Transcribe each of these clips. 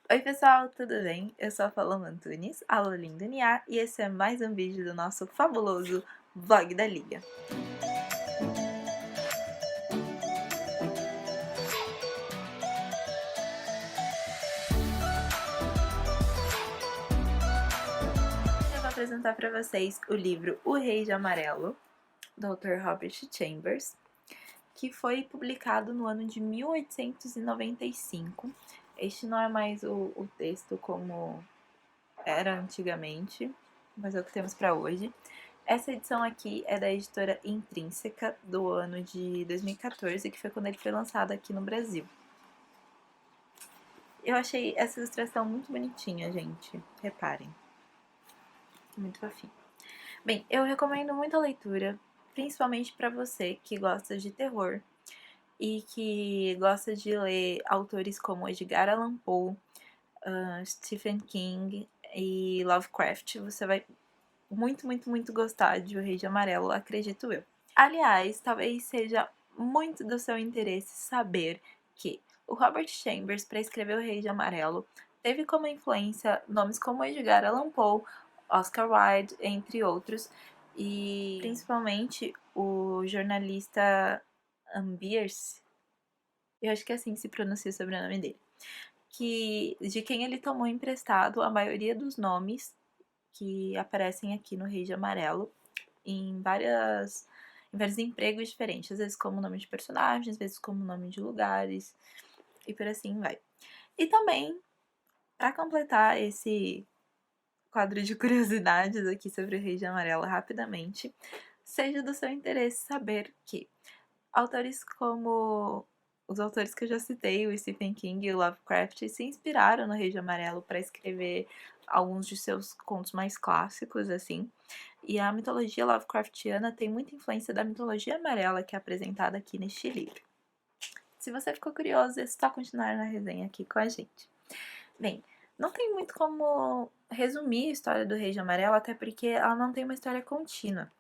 Oi pessoal, tudo bem? Eu sou a Paloma Antunes, a Lolinda Niar, e esse é mais um vídeo do nosso fabuloso Vlog da Liga. Eu vou apresentar para vocês o livro O Rei de Amarelo, do autor Robert Chambers, que foi publicado no ano de 1895. Este não é mais o texto como era antigamente, mas é o que temos para hoje. Essa edição aqui é da editora Intrínseca, do ano de 2014, que foi quando ele foi lançado aqui no Brasil. Eu achei essa ilustração muito bonitinha, gente. Reparem. Muito fofinho. Bem, eu recomendo muito a leitura, principalmente para você que gosta de terror e que gosta de ler autores como Edgar Allan Poe, Stephen King e Lovecraft. Você vai muito gostar de O Rei de Amarelo, acredito eu. Aliás, talvez seja muito do seu interesse saber que o Robert Chambers, para escrever O Rei de Amarelo, teve como influência nomes como Edgar Allan Poe, Oscar Wilde, entre outros, e principalmente o jornalista Bierce, eu acho que é assim que se pronuncia o sobrenome dele, de quem ele tomou emprestado a maioria dos nomes que aparecem aqui no Rei de Amarelo em vários empregos diferentes, às vezes como nome de personagens, às vezes como nome de lugares e por assim vai. E também, para completar esse quadro de curiosidades aqui sobre o Rei de Amarelo rapidamente, seja do seu interesse saber que autores como os autores que eu já citei, o Stephen King e o Lovecraft, se inspiraram no Rei de Amarelo para escrever alguns de seus contos mais clássicos, assim. E a mitologia Lovecraftiana tem muita influência da mitologia amarela que é apresentada aqui neste livro. Se você ficou curioso, é só continuar na resenha aqui com a gente. Bem, não tem muito como resumir a história do Rei de Amarelo, até porque ela não tem uma história contínua.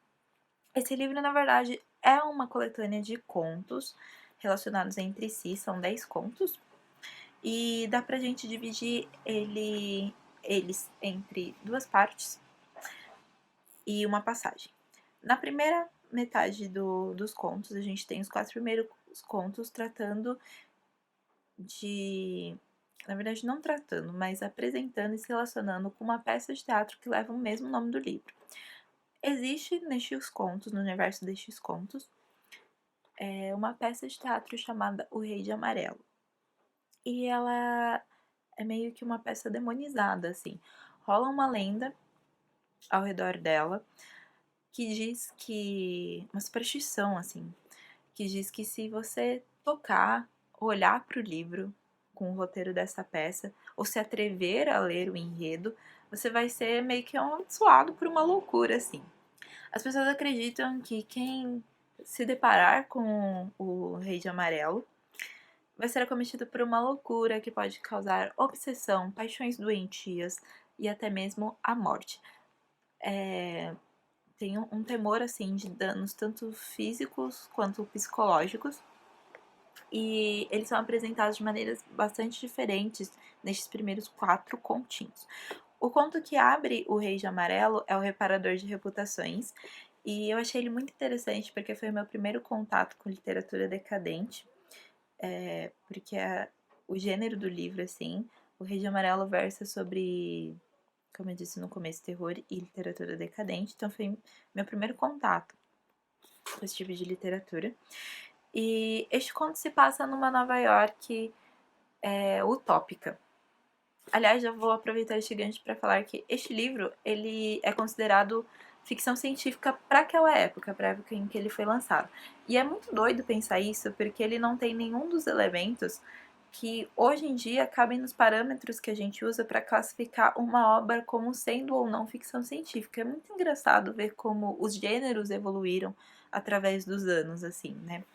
Esse livro, na verdade, é uma coletânea de contos relacionados entre si, são 10 contos, e dá pra gente dividir eles entre duas partes e uma passagem. Na primeira metade dos contos, a gente tem os 4 primeiros contos tratando de. Na verdade, não tratando, mas apresentando e se relacionando com uma peça de teatro que leva o mesmo nome do livro. Existe nestes contos, no universo destes contos, uma peça de teatro chamada O Rei de Amarelo. E ela é meio que uma peça demonizada, assim. Rola uma lenda ao redor dela que diz que. Uma superstição, assim. Que diz que se você tocar, olhar para o livro com o roteiro dessa peça, ou se atrever a ler o enredo, você vai ser meio que amaldiçoado por uma loucura, assim. As pessoas acreditam que quem se deparar com o Rei de Amarelo vai ser acometido por uma loucura que pode causar obsessão, paixões doentias e até mesmo a morte. Tem um temor assim de danos tanto físicos quanto psicológicos e eles são apresentados de maneiras bastante diferentes nestes primeiros 4 continhos. O conto que abre O Rei de Amarelo é O Reparador de Reputações, e eu achei ele muito interessante porque foi o meu primeiro contato com literatura decadente, porque o gênero do livro, assim, O Rei de Amarelo versa sobre, como eu disse no começo, terror e literatura decadente, então foi meu primeiro contato com esse tipo de literatura. E este conto se passa numa Nova York utópica. Aliás, já vou aproveitar este gancho para falar que este livro ele é considerado ficção científica para aquela época, para a época em que ele foi lançado. E é muito doido pensar isso, porque ele não tem nenhum dos elementos que hoje em dia cabem nos parâmetros que a gente usa para classificar uma obra como sendo ou não ficção científica. É muito engraçado ver como os gêneros evoluíram através dos anos, assim, né?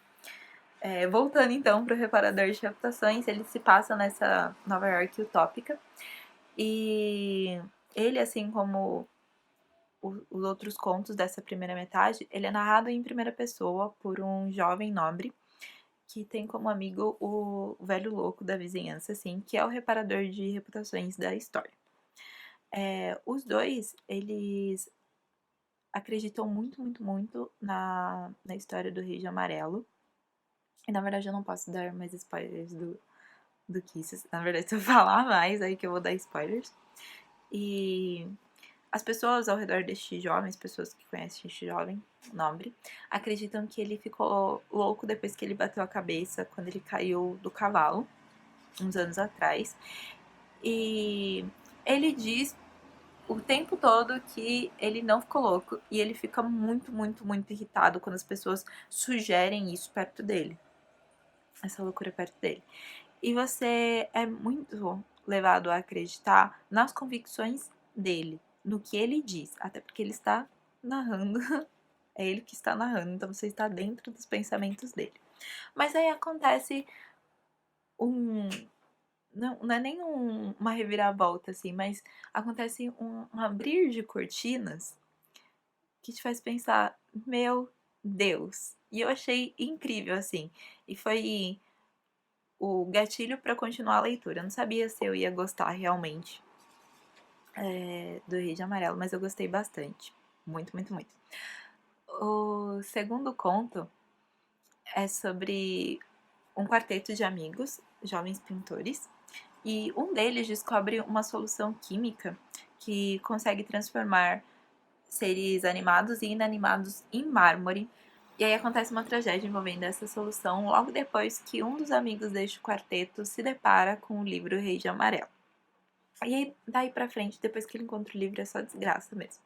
Voltando então para o Reparador de Reputações, ele se passa nessa Nova York utópica e ele, assim como os outros contos dessa primeira metade, ele é narrado em primeira pessoa por um jovem nobre que tem como amigo o velho louco da vizinhança, assim, que é o reparador de reputações da história. Os dois, eles acreditam muito, muito, muito na história do Rei de Amarelo. E na verdade eu não posso dar mais spoilers do que isso. Na verdade, se eu falar mais, aí que eu vou dar spoilers. E as pessoas ao redor deste jovem, as pessoas que conhecem este jovem nobre, acreditam que ele ficou louco depois que ele bateu a cabeça quando ele caiu do cavalo, uns anos atrás. E ele diz o tempo todo que ele não ficou louco e ele fica muito, muito, muito irritado quando as pessoas sugerem isso perto dele. Essa loucura perto dele. E você é muito levado a acreditar nas convicções dele, no que ele diz, até porque ele está narrando, é ele que está narrando, então você está dentro dos pensamentos dele. Mas aí acontece não é nem uma reviravolta, assim, mas acontece um abrir de cortinas que te faz pensar, meu Deus. E eu achei incrível, assim. E foi o gatilho para continuar a leitura. Eu não sabia se eu ia gostar realmente do Rei de Amarelo, mas eu gostei bastante. Muito, muito, muito. O segundo conto é sobre um quarteto de amigos, jovens pintores, e um deles descobre uma solução química que consegue transformar seres animados e inanimados em mármore. E aí acontece uma tragédia envolvendo essa solução logo depois que um dos amigos deste quarteto se depara com o livro Rei de Amarelo. E aí, daí pra frente, depois que ele encontra o livro, é só desgraça mesmo.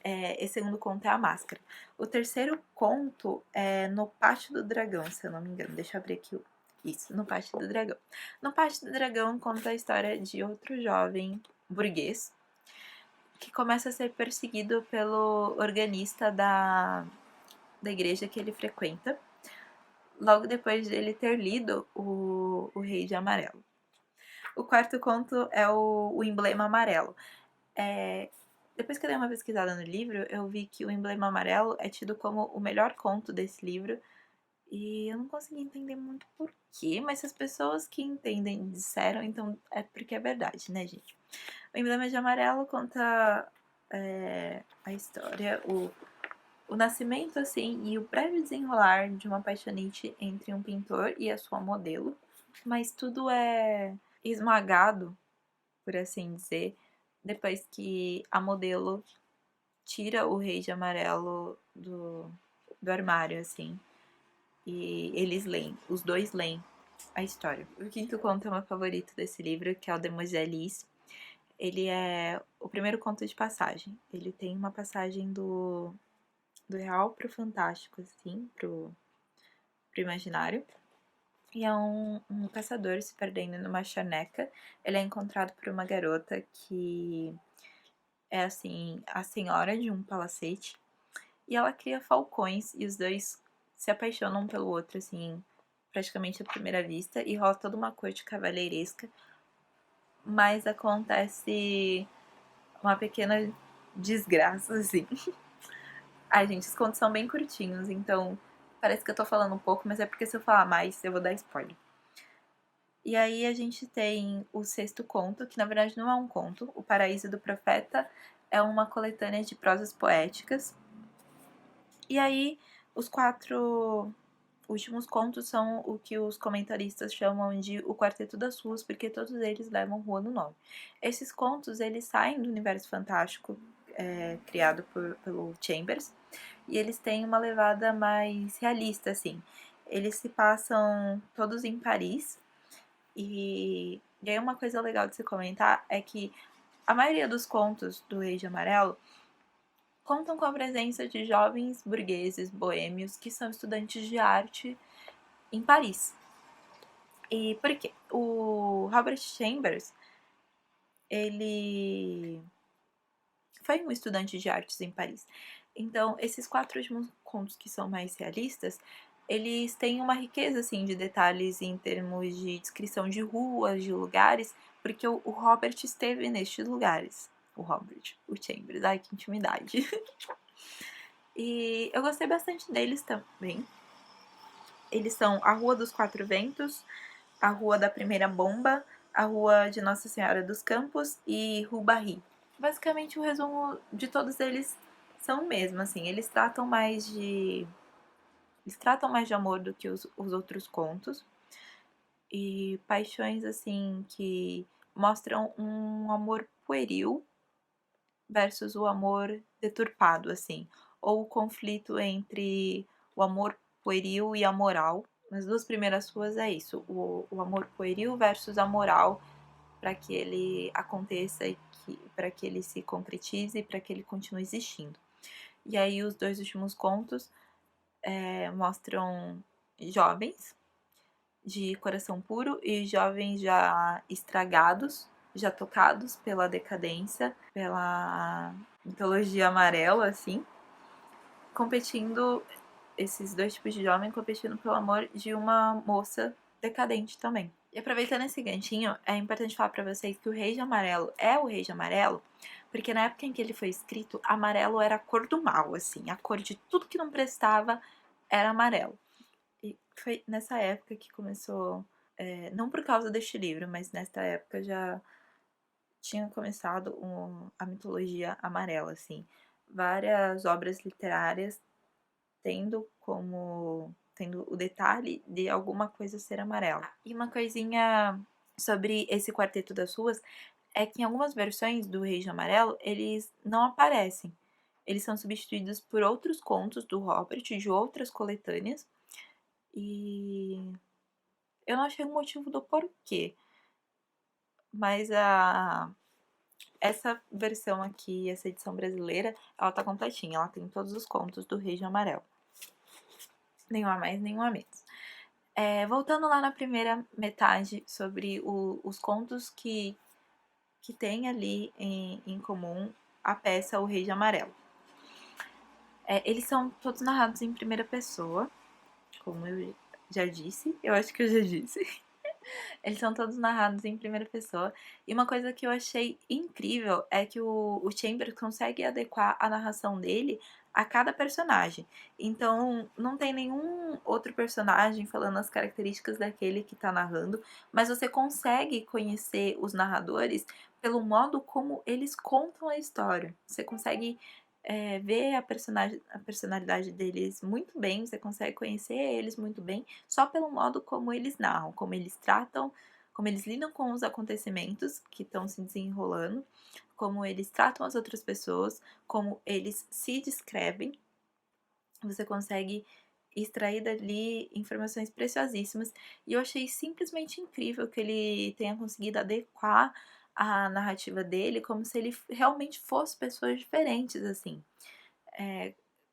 Esse segundo conto é A Máscara. O terceiro conto é No Pátio do Dragão, se eu não me engano. Deixa eu abrir aqui isso, No Pátio do Dragão. No Pátio do Dragão conta a história de outro jovem burguês que começa a ser perseguido pelo organista da igreja que ele frequenta, logo depois de ele ter lido o Rei de Amarelo. O quarto conto é o Emblema Amarelo. Depois que eu dei uma pesquisada no livro, eu vi que o Emblema Amarelo é tido como o melhor conto desse livro. E eu não consegui entender muito porquê, mas se as pessoas que entendem disseram, então é porque é verdade, né, gente? O Emblema de Amarelo conta a história, o nascimento, assim, e o breve desenrolar de uma paixonite entre um pintor e a sua modelo. Mas tudo é esmagado, por assim dizer, depois que a modelo tira o Rei de Amarelo do armário, assim. E eles leem, os dois leem a história. O quinto conto é o meu favorito desse livro, que é o Demoiselle Lys. Ele é o primeiro conto de passagem. Ele tem uma passagem do real pro fantástico, assim, pro imaginário. E é um caçador se perdendo numa charneca. Ele é encontrado por uma garota que é, assim, a senhora de um palacete. E ela cria falcões e os dois se apaixonam pelo outro, assim, praticamente à primeira vista. E rola toda uma corte cavalheiresca. Mas acontece uma pequena desgraça, assim. Ai, gente, os contos são bem curtinhos, então parece que eu tô falando um pouco, mas é porque se eu falar mais, eu vou dar spoiler. E aí a gente tem o sexto conto, que na verdade não é um conto. O Paraíso do Profeta é uma coletânea de prosas poéticas. E aí os 4 últimos contos são o que os comentaristas chamam de o Quarteto das Ruas, porque todos eles levam rua no nome. Esses contos, eles saem do universo fantástico criado pelo Chambers, e eles têm uma levada mais realista, assim. Eles se passam todos em Paris, e aí uma coisa legal de se comentar é que a maioria dos contos do Rei de Amarelo contam com a presença de jovens burgueses boêmios que são estudantes de arte em Paris. E por quê? O Robert Chambers, ele foi um estudante de artes em Paris. Então, esses 4 últimos contos que são mais realistas, eles têm uma riqueza, assim, de detalhes em termos de descrição de ruas, de lugares, porque o Robert esteve nestes lugares. O Chambers, ai, que intimidade. E eu gostei bastante deles também. eles são a Rua dos Quatro Ventos, a Rua da Primeira Bomba, a Rua de Nossa Senhora dos Campos e Rue Barry. Basicamente, o resumo de todos eles são o mesmo, assim, eles tratam mais de amor do que os outros contos, e paixões, assim, que mostram um amor pueril versus o amor deturpado, assim, ou o conflito entre o amor pueril e a moral. Nas duas primeiras ruas é isso, o amor pueril versus a moral, para que ele aconteça e para que ele se concretize e para que ele continue existindo. E aí os dois últimos contos mostram jovens de coração puro e jovens já estragados, já tocados pela decadência, pela mitologia amarela, assim, competindo, esses dois tipos de jovem competindo pelo amor de uma moça decadente também. E aproveitando esse ganchinho, é importante falar pra vocês que o Rei de Amarelo é o Rei de Amarelo, porque na época em que ele foi escrito, amarelo era a cor do mal, assim, a cor de tudo que não prestava era amarelo. E foi nessa época que começou, não por causa deste livro, mas nessa época já tinha começado a mitologia amarela, assim. Várias obras literárias tendo o detalhe de alguma coisa ser amarela. E uma coisinha sobre esse Quarteto das Ruas é que em algumas versões do Rei de Amarelo eles não aparecem. Eles são substituídos por outros contos do Robert, de outras coletâneas, e eu não achei o motivo do porquê, mas essa versão aqui, essa edição brasileira, ela tá completinha, ela tem todos os contos do Rei de Amarelo. Nenhum a mais, nenhum a menos. Voltando lá na primeira metade sobre os contos que tem ali em comum a peça O Rei de Amarelo. Eles são todos narrados em primeira pessoa, como eu já disse, eu acho que eu já disse. Eles são todos narrados em primeira pessoa. E uma coisa que eu achei incrível é que o Chambers consegue adequar a narração dele a cada personagem. Então, não tem nenhum outro personagem falando as características daquele que tá narrando, mas você consegue conhecer os narradores pelo modo como eles contam a história. Você consegue ver a personalidade deles muito bem, você consegue conhecer eles muito bem, só pelo modo como eles narram, como eles tratam, como eles lidam com os acontecimentos que estão se desenrolando, como eles tratam as outras pessoas, como eles se descrevem. Você consegue extrair dali informações preciosíssimas, e eu achei simplesmente incrível que ele tenha conseguido adequar a narrativa dele como se ele realmente fosse pessoas diferentes, assim.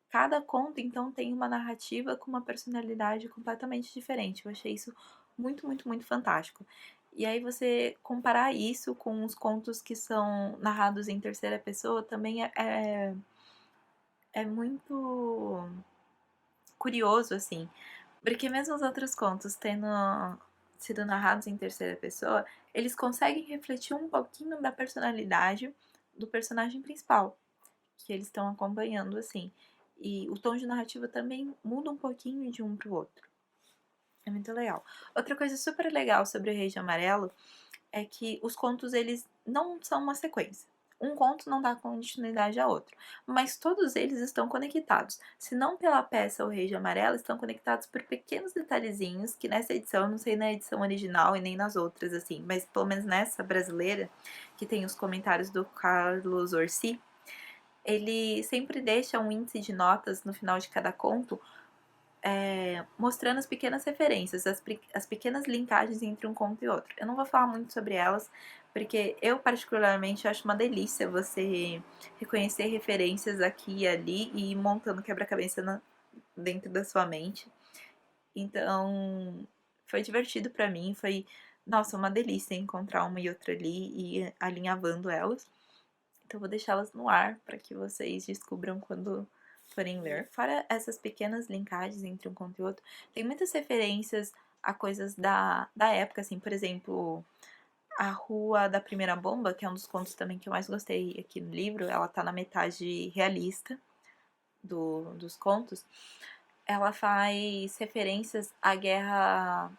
Cada conto, então, tem uma narrativa com uma personalidade completamente diferente. Eu achei isso muito, muito, muito fantástico. E aí você comparar isso com os contos que são narrados em terceira pessoa também é muito curioso, assim. Porque mesmo os outros contos tendo sido narrados em terceira pessoa, eles conseguem refletir um pouquinho da personalidade do personagem principal que eles estão acompanhando, assim. E o tom de narrativa também muda um pouquinho de um pro outro. É muito legal. Outra coisa super legal sobre o Rei de Amarelo é que os contos, eles não são uma sequência. Um conto não dá continuidade a outro, mas todos eles estão conectados. Se não pela peça O Rei de Amarelo, estão conectados por pequenos detalhezinhos que nessa edição, eu não sei na edição original e nem nas outras, assim, mas pelo menos nessa brasileira, que tem os comentários do Carlos Orsi, ele sempre deixa um índice de notas no final de cada conto, mostrando as pequenas referências, as pequenas linkagens entre um conto e outro. Eu não vou falar muito sobre elas, porque eu particularmente acho uma delícia você reconhecer referências aqui e ali e ir montando quebra-cabeça dentro da sua mente. Então, foi divertido pra mim, foi, nossa, uma delícia encontrar uma e outra ali e ir alinhavando elas. Então, vou deixá-las no ar para que vocês descubram quando forem ler. Fora essas pequenas linkagens entre um conto e outro, tem muitas referências a coisas da época, assim, por exemplo, a Rua da Primeira Bomba, que é um dos contos também que eu mais gostei aqui no livro, ela tá na metade realista dos contos. ela faz referências à guerra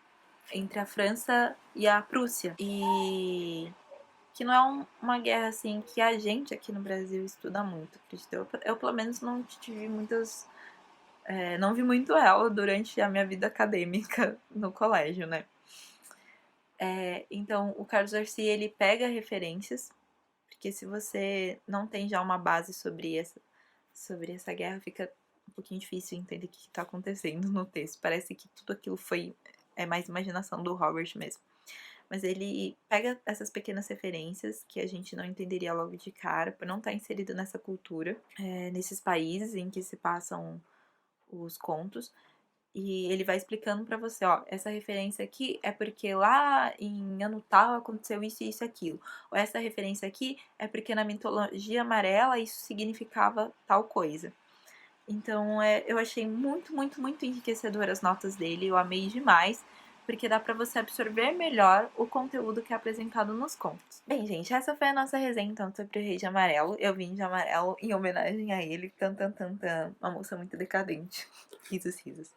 entre a França e a Prússia. E que não é uma guerra assim que a gente aqui no Brasil estuda muito, acredito. Eu pelo menos não tive muitas. Não vi muito ela durante a minha vida acadêmica no colégio, né? Então, o Carlos Garcia, ele pega referências, porque se você não tem já uma base sobre essa guerra, fica um pouquinho difícil entender o que está acontecendo no texto. Parece que tudo aquilo foi mais imaginação do Robert mesmo. Mas ele pega essas pequenas referências que a gente não entenderia logo de cara, por não estar inserido nessa cultura, nesses países em que se passam os contos. E ele vai explicando pra você, ó, essa referência aqui é porque lá em ano tal aconteceu isso, isso e aquilo. Ou essa referência aqui é porque na mitologia amarela isso significava tal coisa. Então, eu achei muito, muito, muito enriquecedor as notas dele, eu amei demais, porque dá pra você absorver melhor o conteúdo que é apresentado nos contos. Bem, gente, essa foi a nossa resenha, então, sobre o Rei de Amarelo. Eu vim de amarelo em homenagem a ele, tan, tan, tan, tan, uma moça muito decadente. Risos, risos.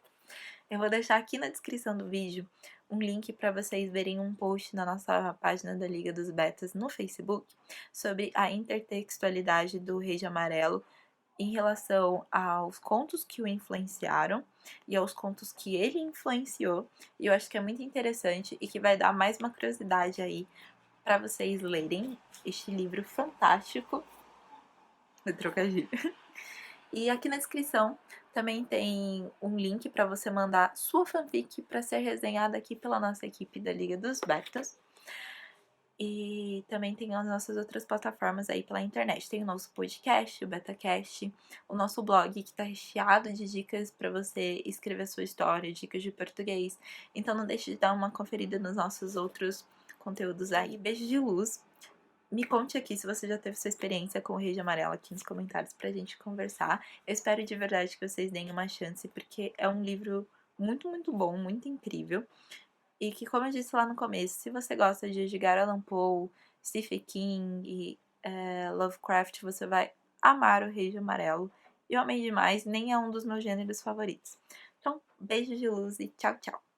Eu vou deixar aqui na descrição do vídeo um link para vocês verem um post na nossa página da Liga dos Betas no Facebook sobre a intertextualidade do Rei de Amarelo em relação aos contos que o influenciaram e aos contos que ele influenciou. E eu acho que é muito interessante e que vai dar mais uma curiosidade aí para vocês lerem este livro fantástico de trocadilho. E aqui na descrição também tem um link para você mandar sua fanfic para ser resenhada aqui pela nossa equipe da Liga dos Betas. E também tem as nossas outras plataformas aí pela internet. Tem o nosso podcast, o BetaCast, o nosso blog que está recheado de dicas para você escrever a sua história, dicas de português. Então não deixe de dar uma conferida nos nossos outros conteúdos aí. Beijo de luz. Me conte aqui se você já teve sua experiência com o Rei de Amarelo aqui nos comentários pra gente conversar. Eu espero de verdade que vocês deem uma chance, porque é um livro muito, muito bom, muito incrível. E que, como eu disse lá no começo, se você gosta de Edgar Allan Poe, Stephen King e Lovecraft, você vai amar o Rei de Amarelo. Eu amei demais, nem é um dos meus gêneros favoritos. Então, beijo de luz e tchau, tchau!